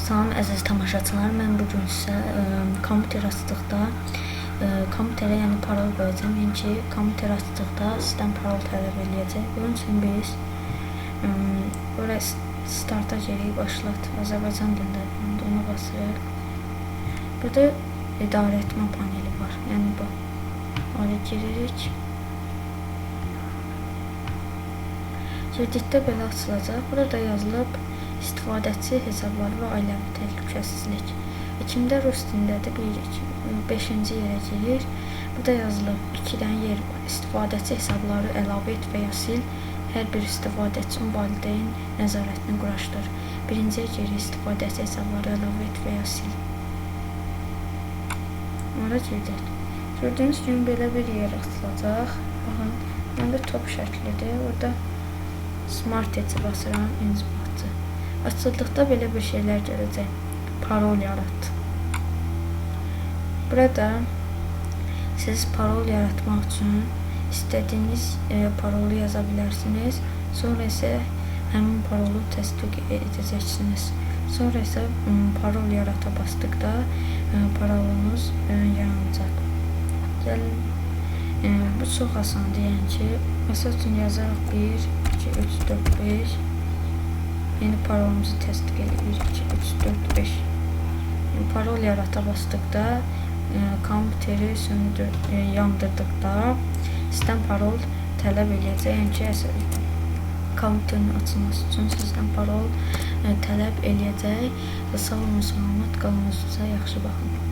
Salam əziz tamaşaçılar, mən bugün sizə kompüter açdıqda kompüterə yəni parol qoyacağım. Yəni ki, kompüter açdıqda sizdən parol tələb eləyəcək. Bunun üçün biz buraya starta giririk, başlat. Azərbaycan dilində ona basırıq. Burada idarə etmə paneli var. Yəni bu. Oraya giririk. Girdikdə belə açılacaq. Burada yazılıb istifadəçi hesabları və ailəvi təhlükəsizlik. İkimdə rus dilindədir. 5-ci yerə girir. Burada yazılıb 2-dən yer var. İstifadəçi hesabları əlavə et və ya sil. Hər bir istifadəçinin valideyn nəzarətini quraşdır. 1-ciyə girir. İstifadəçi hesabları əlavə et və ya sil. Ora girdik. Gördüyünüz kimi belə bir yer açılacaq. Baxın, məndə top şəklidir. Orada Smart Edge basıram, inzbatçı. Açıldıqda belə bir şeylər görəcək. Parol yarat. Burada siz parol yaratmaq üçün istədiyiniz parolu yaza bilərsiniz. Sonra isə həmin parolu təsdiq edəcəksiniz. Sonra isə parol yarata basdıqda parolunuz yaranacaq. Gəlin, bu çox asandır. Yəni ki, məsəl üçün yazaraq 1, 2, 3, 4, 5. Yeni parolumuzu təsdiq edirik. 2, 3, 4, 5. Parol yarata basdıqda kompüteri yandırdıqda sizdən parol tələb eləyəcək. Yəni ki, kompüterin açılması üçün sizdən parol tələb eləyəcək. Sağ olun, salamat qalın, özünüzə yaxşı baxın.